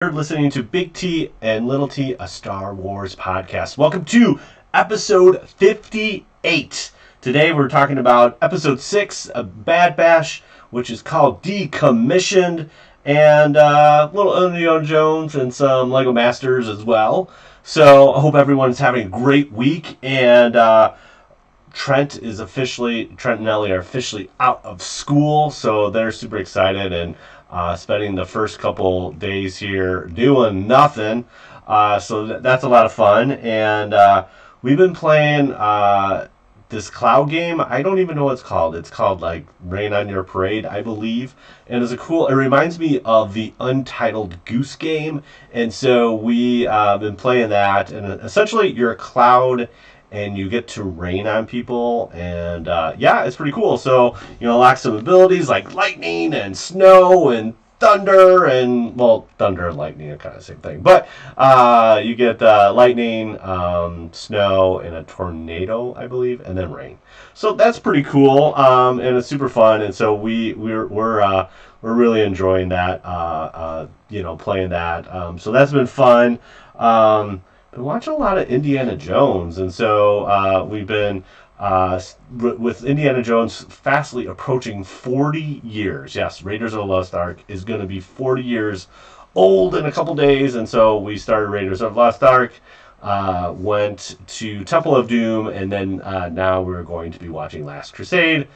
You're listening to Big T and Little T, a Star Wars podcast. Welcome to episode 58. Today we're talking about episode 6 of Bad Batch, which is called Decommissioned, and little Indiana Jones and some Lego Masters as well. So I hope everyone's having a great week, and Trent and Ellie are officially out of school, so they're super excited and spending the first couple days here doing nothing. So that's a lot of fun. And we've been playing this cloud game. I don't even know what it's called. It's called like Rain on Your Parade, I believe. And it reminds me of the Untitled Goose Game. And so we been playing that. And essentially you're a cloud and you get to rain on people, and it's pretty cool. So, unlock some abilities like lightning and snow and thunder, and, thunder and lightning are kind of the same thing. But you get lightning, snow, and a tornado, I believe, and then rain. So that's pretty cool, and it's super fun, and so we're really enjoying that, playing that. So that's been fun. Been watching a lot of Indiana Jones, and so we've been with Indiana Jones fastly approaching 40 years. Yes, Raiders of the Lost Ark is going to be 40 years old in a couple days, and so we started Raiders of the Lost Ark, went to Temple of Doom, and then now we're going to be watching Last Crusade.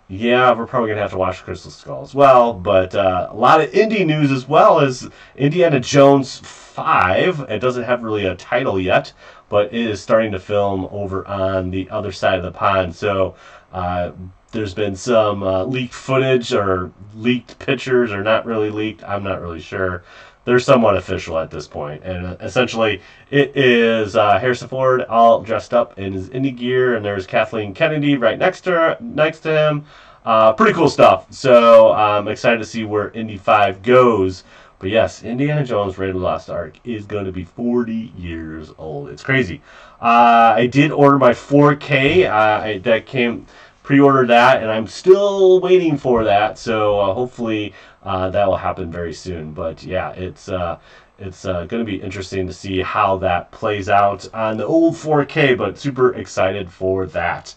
Yeah, we're probably going to have to watch Crystal Skull as well, but a lot of indie news as well as Indiana Jones 5. It doesn't have really a title yet, but it is starting to film over on the other side of the pond. So there's been some leaked footage or leaked pictures, or not really leaked, I'm not really sure. They're somewhat official at this point, and essentially it is Harrison Ford all dressed up in his indie gear, and there's Kathleen Kennedy right next to him. Pretty cool stuff. So I'm excited to see where Indy 5 goes. But yes, Indiana Jones Raiders of the Lost Ark is going to be 40 years old. It's crazy. I did order my 4K. That came pre-ordered that, and I'm still waiting for that. So hopefully that will happen very soon. But yeah, it's going to be interesting to see how that plays out on the old 4K. But super excited for that.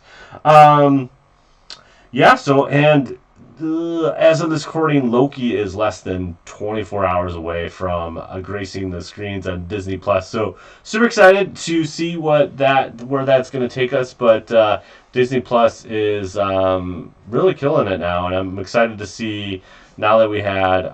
As of this recording, Loki is less than 24 hours away from gracing the screens on Disney Plus. So super excited to see where that's going to take us. But Disney Plus is really killing it now, and I'm excited to see now that we had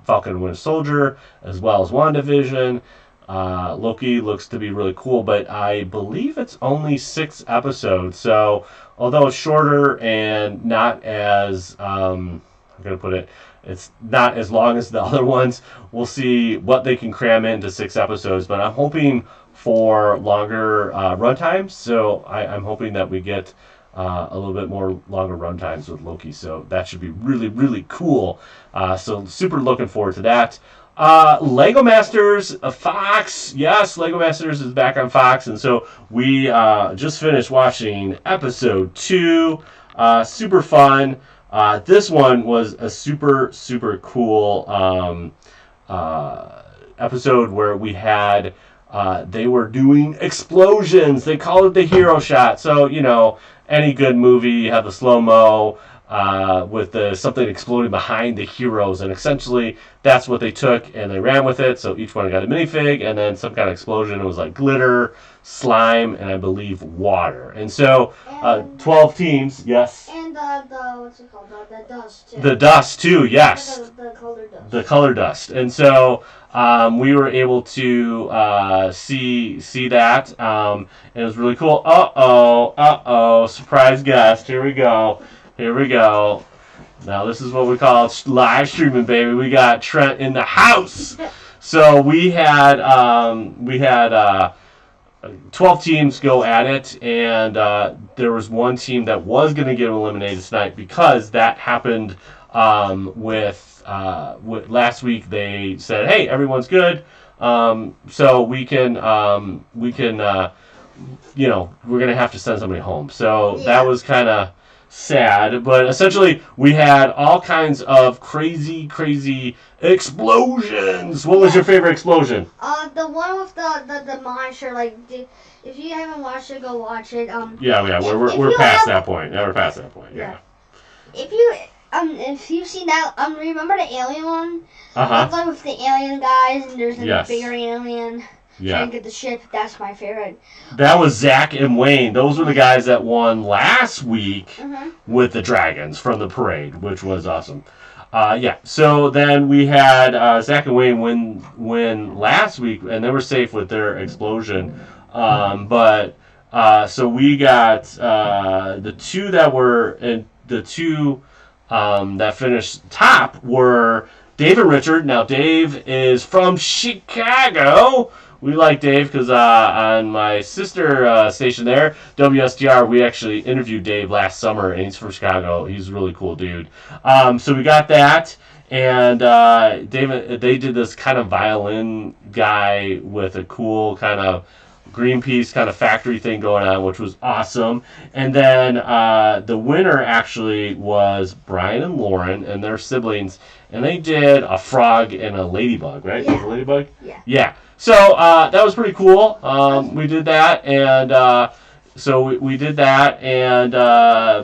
Falcon and Winter Soldier as well as WandaVision. Loki looks to be really cool, but I believe it's only 6 episodes. So although it's shorter and not as, it's not as long as the other ones. We'll see what they can cram into 6 episodes, but I'm hoping for longer run times. So I'm hoping that we get a little bit more longer run times with Loki. So that should be really, really cool. So super looking forward to that. Lego Masters, Fox. Yes, Lego Masters is back on Fox, and so we just finished watching episode 2. Super fun. This one was a super, super cool episode where we had they were doing explosions. They call it the hero shot. So, any good movie, you have the slow-mo with something exploding behind the heroes, and essentially that's what they took and they ran with it. So each one got a minifig and then some kind of explosion. It was like glitter, slime, and I believe water. And so 12 teams, yes. And what's it called? The dust too. The dust too, yes. The color dust. The color dust. And so we were able to see that, and it was really cool. Surprise guest. Here we go. Now this is what we call live streaming, baby. We got Trent in the house. So we had 12 teams go at it, and there was one team that was going to get eliminated tonight because that happened with last week. They said, "Hey, everyone's good, so we can we're going to have to send somebody home." So that was kind of sad. But essentially, we had all kinds of crazy explosions. What was your favorite explosion? The one with the monster. If you haven't watched it, go watch it. Yeah. We're past that point. Yeah, we're past that point. Yeah. If you've seen that, remember the alien one? Uh-huh. It's with the alien guys, and there's a bigger alien trying to get the ship. That's my favorite. That was Zach and Wayne. Those were the guys that won last week with the dragons from the parade, which was awesome. So then we had Zach and Wayne win last week, and they were safe with their explosion. So we got the two that were in the two that finished top were Dave and Richard. Now, Dave is from Chicago. We like Dave because on my sister station there, WSDR, we actually interviewed Dave last summer, and he's from Chicago. He's a really cool dude. So we got that, and they did this kind of violin guy with a cool kind of Greenpeace kind of factory thing going on, which was awesome. And then the winner actually was Brian and Lauren and their siblings, and they did a frog and a ladybug, right? Yeah. Was it a ladybug? Yeah. Yeah. So that was pretty cool. We did that, and we did that, and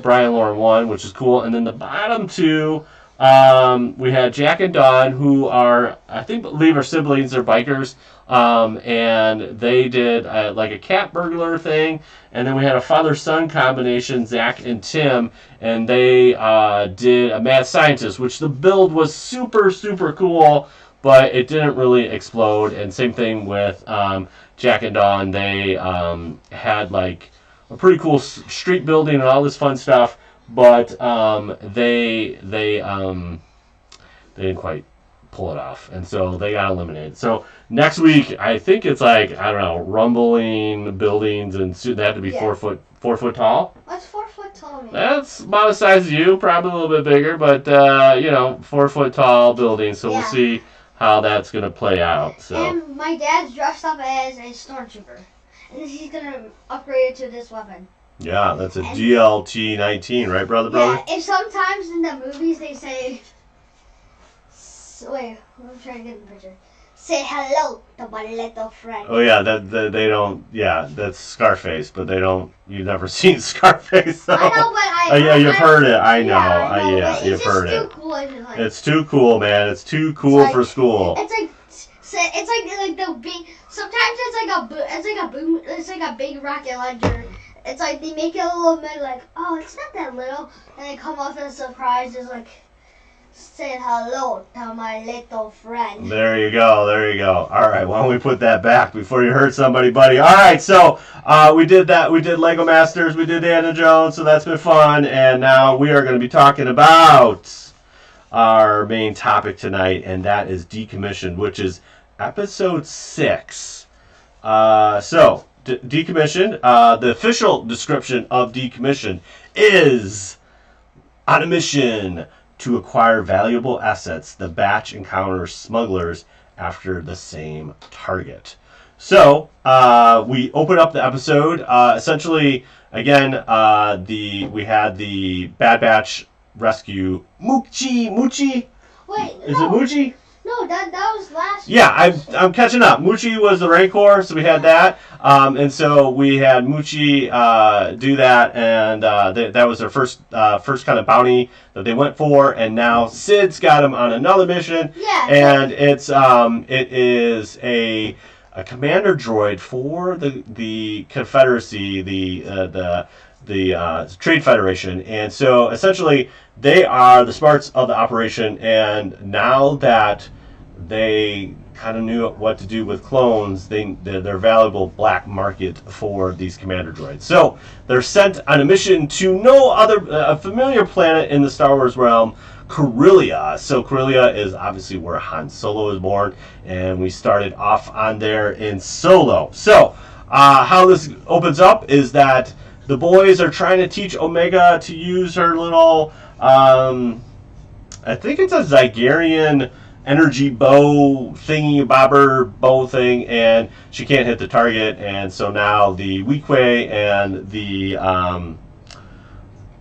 Brian and Lauren won, which is cool. And then the bottom two, we had Jack and Dawn, who are, I believe, are siblings. They're bikers. And they did like a cat burglar thing, and then we had a father-son combination, Zach and Tim, and they did a mad scientist, which the build was super cool, but it didn't really explode. And same thing with Jack and Dawn. They had like a pretty cool street building and all this fun stuff, but they didn't quite pull it off, and so they got eliminated. So next week, I think it's like, I don't know, rumbling buildings, and they have to be 4 foot tall. What's 4 foot tall mean? That's about the size of you, probably a little bit bigger, but 4 foot tall buildings. So we'll see how that's gonna play out. So. And my dad's dressed up as a stormtrooper, and he's gonna upgrade it to this weapon. Yeah, that's a GLT-19, right, brother? Yeah, if sometimes in the movies they say, wait, I'm trying to get the picture. Say hello to my little friend. Oh yeah, they don't. Yeah, that's Scarface, but they don't. You've never seen Scarface. So. I know, but you've heard it. I know. Yeah, you've heard it. Cool, it's too cool, man. It's too cool for school. It's like the big. Sometimes it's like a big rocket launcher. It's like they make it a little bit like, oh, it's not that little, and they come off as a surprise. It's like, saying hello to my little friend. There you go. All right, why don't we put that back before you hurt somebody, buddy? All right, so we did that. We did Lego Masters. We did Indiana Jones, so that's been fun. And now we are going to be talking about our main topic tonight, and that is Decommissioned, which is episode 6. Decommissioned, the official description of Decommissioned is on a mission to acquire valuable assets. The batch encounters smugglers after the same target. So we open up the episode. Essentially, again, we had the Bad Batch rescue Moochie. Wait, is it Moochie? No, that was last. Yeah, I'm catching up. Moochie was the Rancor, so we had that, and so we had Moochie do that, and that was their first kind of bounty that they went for, and now Sid's got him on another mission. Yeah. And it is a commander droid for the Confederacy, the Trade Federation, and so essentially they are the smarts of the operation, and now that they kind of knew what to do with clones, they're valuable black market for these commander droids. So they're sent on a mission to a familiar planet in the Star Wars realm, Corellia. So Corellia is obviously where Han Solo was born, and we started off on there in Solo. So how this opens up is that the boys are trying to teach Omega to use her little, I think it's a Zygerian energy bow thingy bow thing, and she can't hit the target, and so now the Weequay and the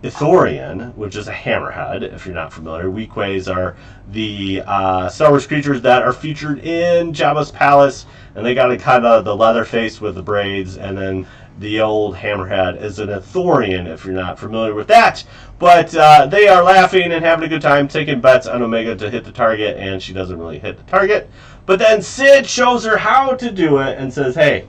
Ithorian, which is a hammerhead, if you're not familiar. Weequays are the Star Wars creatures that are featured in Jabba's palace, and they got a kind of the leather face with the braids, and then the old hammerhead is an Ithorian, if you're not familiar with that. But they are laughing and having a good time, taking bets on Omega to hit the target, and she doesn't really hit the target. But then Sid shows her how to do it and says, hey,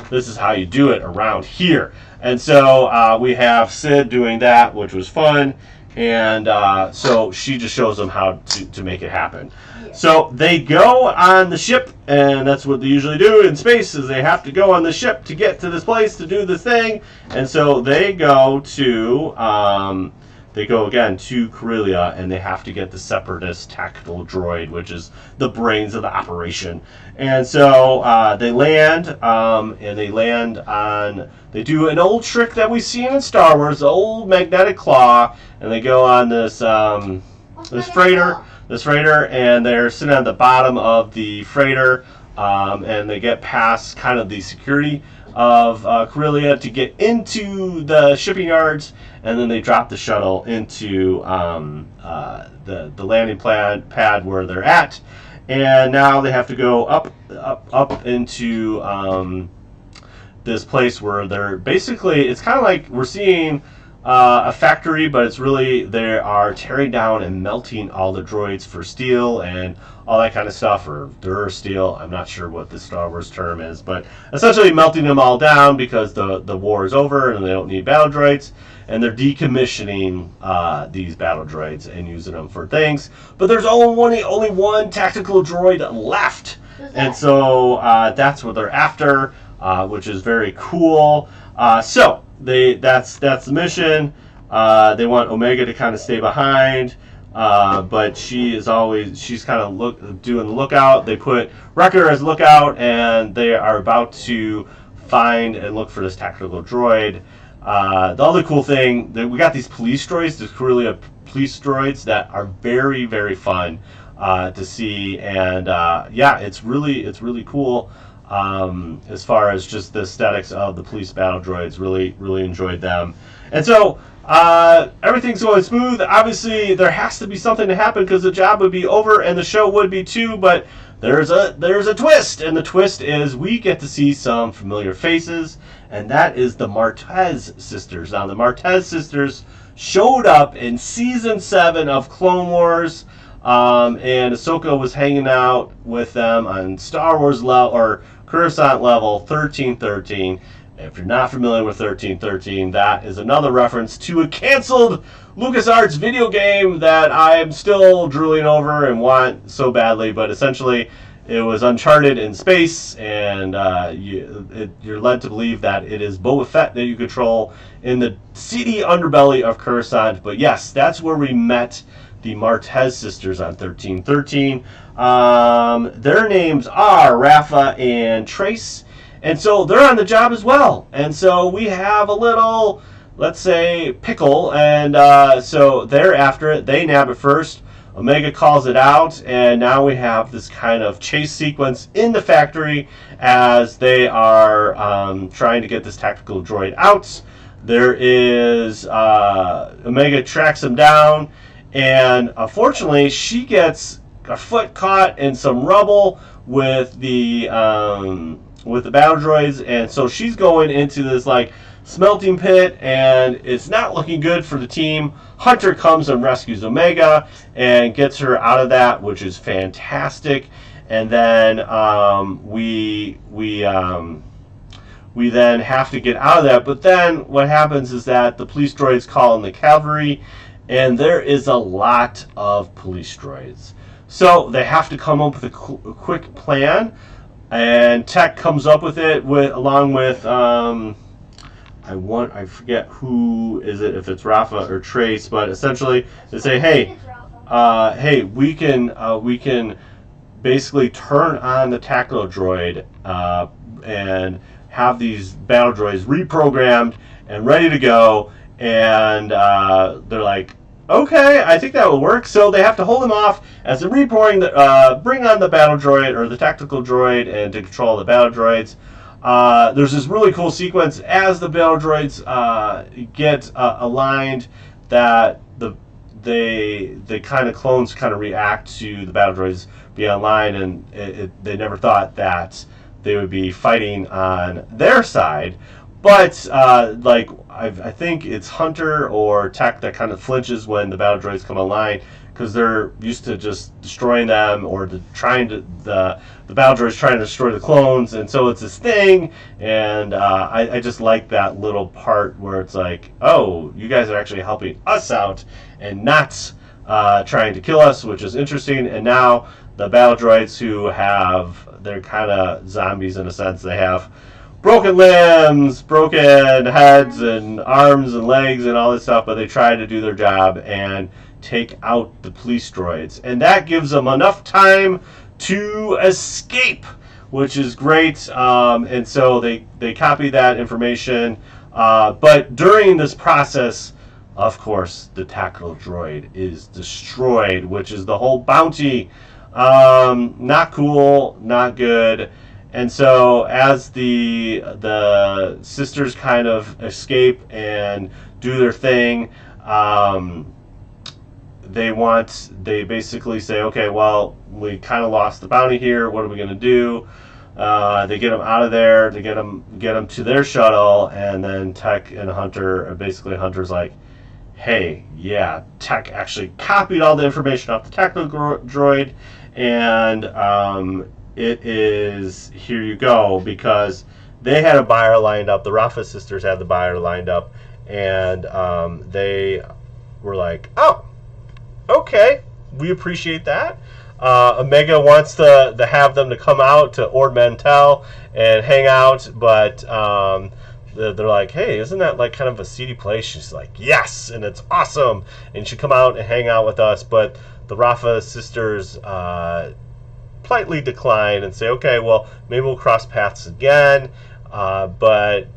this is how you do it around here. And so we have Sid doing that, which was fun. And so she just shows them how to make it happen. Yeah. So they go on the ship, and that's what they usually do in space, is they have to go on the ship to get to this place to do this thing. And so they go to... They go again to Corellia, and they have to get the Separatist tactical droid, which is the brains of the operation. And so they land, and they land on. They do an old trick that we've seen in Star Wars, the old magnetic claw, and they go on this freighter, and they're sitting at the bottom of the freighter, and they get past kind of the security of Corellia to get into the shipping yards, and then they drop the shuttle into the landing pad where they're at, and now they have to go up into this place where they're basically, it's kind of like we're seeing a factory, but it's really they are tearing down and melting all the droids for steel and all that kind of stuff, or Durasteel. I'm not sure what the Star Wars term is, but essentially melting them all down because the war is over and they don't need battle droids, and they're decommissioning these battle droids and using them for things. But there's only one tactical droid left, and so that's what they're after, which is very cool. So that's the mission. They want Omega to kind of stay behind, but she's kind of doing the lookout. They put Wrecker as lookout, and they are about to find and look for this tactical droid. The other cool thing, we got these police droids, these Corellia police droids that are very, very fun to see, and yeah, it's really cool. As far as just the aesthetics of the police battle droids, really enjoyed them. And so everything's going smooth. Obviously, there has to be something to happen because the job would be over and the show would be too, but there's a twist, and the twist is we get to see some familiar faces, and that is the Martez sisters. Now, the Martez sisters showed up in Season 7 of Clone Wars, and Ahsoka was hanging out with them on Star Wars level, or Coruscant level 1313. If you're not familiar with 1313, that is another reference to a canceled LucasArts video game that I'm still drooling over and want so badly, but essentially it was Uncharted in space, and you're led to believe that it is Boba Fett that you control in the seedy underbelly of Coruscant. But yes, that's where we met the Martez sisters on 1313. Their names are Rafa and Trace, and so they're on the job as well. And so we have a little, let's say, pickle, and so they're after it. They nab it first. Omega calls it out, and now we have this kind of chase sequence in the factory as they are trying to get this tactical droid out. There is Omega tracks him down, and unfortunately she gets a foot caught in some rubble with the battle droids, and so she's going into this like smelting pit, and it's not looking good for the team. Hunter comes and rescues Omega and gets her out of that, which is fantastic. And then we then have to get out of that. But then what happens is that the police droids call in the cavalry, and there is a lot of police droids. So they have to come up with a quick plan, and Tech comes up with it along with I forget who is it, if it's Rafa or Trace, but essentially they say, hey, we can basically turn on the tactical droid and have these battle droids reprogrammed and ready to go. And they're like, okay, I think that will work. So they have to hold them off as they bring on the battle droid, or the tactical droid, and to control the battle droids. There's this really cool sequence as the battle droids get aligned. that the kind of clones kind of react to the battle droids be online, and they never thought that they would be fighting on their side. But I think it's Hunter or Tech that kind of flinches when the battle droids come online, because they're used to just destroying them, or the battle droids trying to destroy the clones, and so it's this thing. And I just like that little part where it's like, oh, you guys are actually helping us out and not trying to kill us, which is interesting. And now the battle droids they're kind of zombies in a sense. They have broken limbs, broken heads, and arms and legs and all this stuff, but they try to do their job and take out the police droids. And that gives them enough time to escape, which is great. And so they copy that information. But during this process, of course, the tactical droid is destroyed, which is the whole bounty. Not cool, not good. And so as the sisters kind of escape and do their thing, they basically say, okay, well, we kind of lost the bounty here. What are we going to do? They get them out of there. They get them to their shuttle, and then Tech and Hunter, basically Hunter's like, hey, yeah, Tech actually copied all the information off the tactical droid, and it is, here you go, because they had a buyer lined up. The Rafa sisters had the buyer lined up, and they were like, oh, okay, we appreciate that. Omega wants to have them to come out to Ord Mantell and hang out, but they're like, hey, isn't that like kind of a seedy place? She's like, yes, and it's awesome, and you should come out and hang out with us. But the Rafa sisters politely decline and say, okay, well, maybe we'll cross paths again. But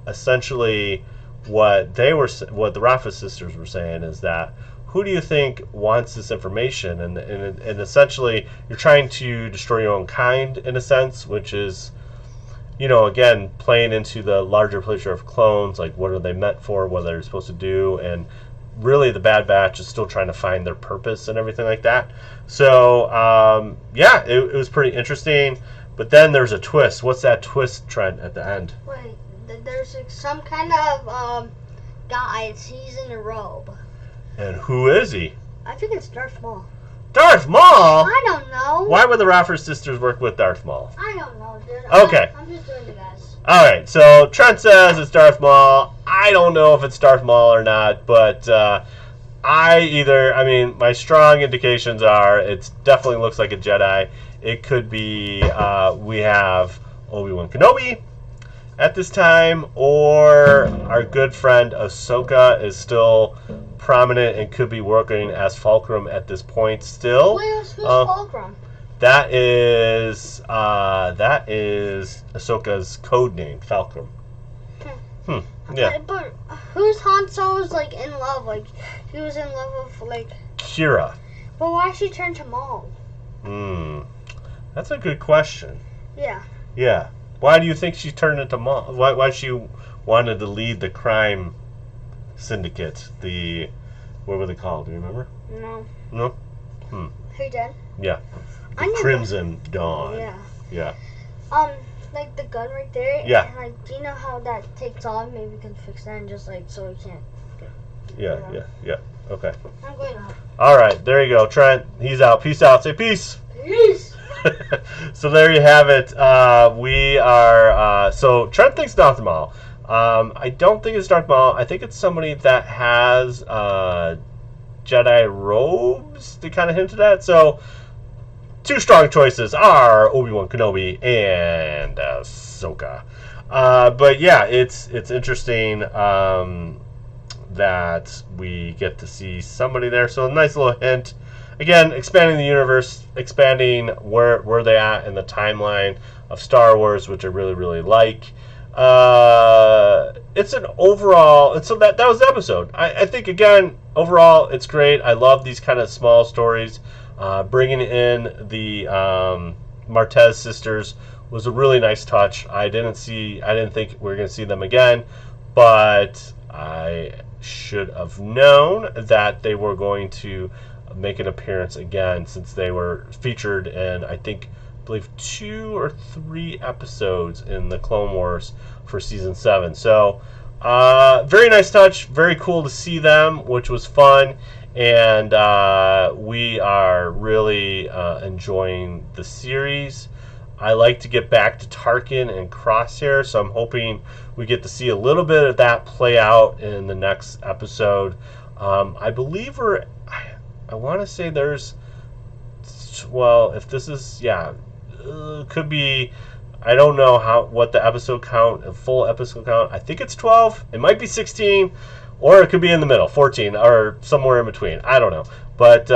essentially, what the Rafa sisters were saying is that, who do you think wants this information? And essentially, you're trying to destroy your own kind in a sense, which is, again, playing into the larger picture of clones, like what are they meant for, what they're supposed to do, and really the Bad Batch is still trying to find their purpose and everything like that. So, it was pretty interesting. But then there's a twist. What's that twist, Trent, at the end? Wait, there's some kind of guy. He's in a robe. And who is he? I think it's Darth Maul. Darth Maul? I don't know. Why would the Raffer sisters work with Darth Maul? I don't know, dude. Okay. I'm just doing the guess. Alright, so Trent says it's Darth Maul. I don't know if it's Darth Maul or not, but my strong indications are it definitely looks like a Jedi. It could be we have Obi-Wan Kenobi at this time, or our good friend Ahsoka is still prominent and could be working as Fulcrum at this point still. Who's Fulcrum? That is Ahsoka's code name, Fulcrum. Yeah. But who's Han Solo's in love? He was in love with Kira. But why she turned to Maul? That's a good question. Yeah. Yeah. Why do you think she turned into Maul? Why she wanted to lead the crime syndicate? What were they called? Do you remember? No. No? Who did? Yeah. The Crimson Dawn. Yeah. Yeah. The gun right there. Yeah. And do you know how that takes on? Maybe we can fix that and just so we can't. Yeah. Okay. I'm going out. All right. There you go, Trent. He's out. Peace out. Say peace. Peace. So there you have it. We are. So Trent thinks Darth Maul. I don't think it's Darth Maul. I think it's somebody that has Jedi robes. They kind of hinted at. So two strong choices are Obi-Wan Kenobi and Ahsoka. But yeah, it's interesting that we get to see somebody there. So a nice little hint. Again, expanding the universe, expanding where they at in the timeline of Star Wars, which I really, really like. It's an overall. And so that was the episode. I think again, overall, it's great. I love these kind of small stories. Bringing in the Martez sisters was a really nice touch. I didn't think we were going to see them again, but I should have known that they were going to make an appearance again, since they were featured in, I believe 2 or 3 episodes in the Clone Wars for season 7. So very nice touch, very cool to see them, which was fun, and we are really enjoying the series. I like to get back to Tarkin and Crosshair, so I'm hoping we get to see a little bit of that play out in the next episode. I believe I want to say there's, well, if this is, could be, I don't know what the episode count, full episode count. I think it's 12. It might be 16, or it could be in the middle, 14, or somewhere in between. I don't know. But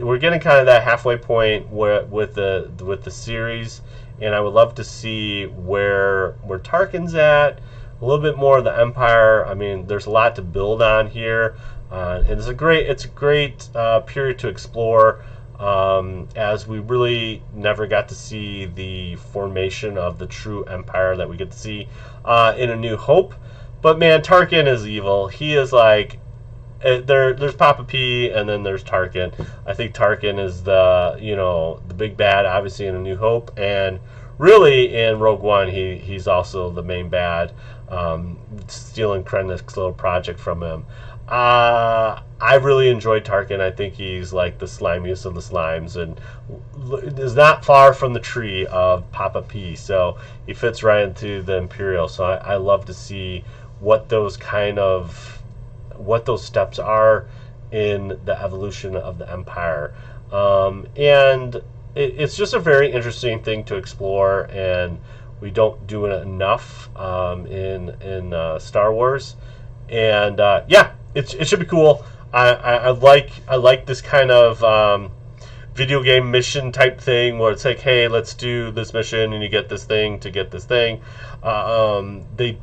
we're getting kind of that halfway point with the series, and I would love to see where Tarkin's at, a little bit more of the Empire. I mean, there's a lot to build on here, and it's a great period to explore. As we really never got to see the formation of the true Empire that we get to see in A New Hope. But man, Tarkin is evil. He is like, there's Papa P, and then there's Tarkin. I think Tarkin is the big bad, obviously, in A New Hope, and really in Rogue One he's also the main bad, stealing Krennic's little project from him. I really enjoyed Tarkin. I think he's like the slimiest of the slimes, and is not far from the tree of Papa P. So he fits right into the Imperial. So I love to see what those steps are in the evolution of the Empire. And it's just a very interesting thing to explore, and we don't do it enough in Star Wars. And it should be cool. I like this kind of video game mission type thing where it's like, hey, let's do this mission, and you get this thing to get this thing. They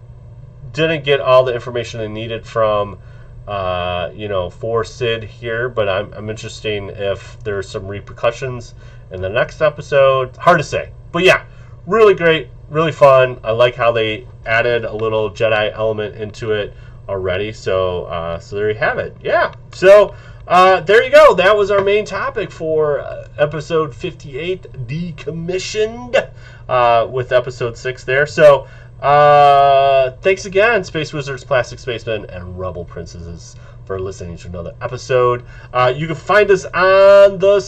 didn't get all the information they needed from for Sid here, but I'm interested if there's some repercussions in the next episode. Hard to say, but yeah, really great, really fun. I like how they added a little Jedi element into it already. So there you have it. Yeah. So there you go. That was our main topic for episode 58, Decommissioned, with episode 6 there. So thanks again, Space Wizards, Plastic Spacemen, and Rebel Princesses, for listening to another episode. You can find us on the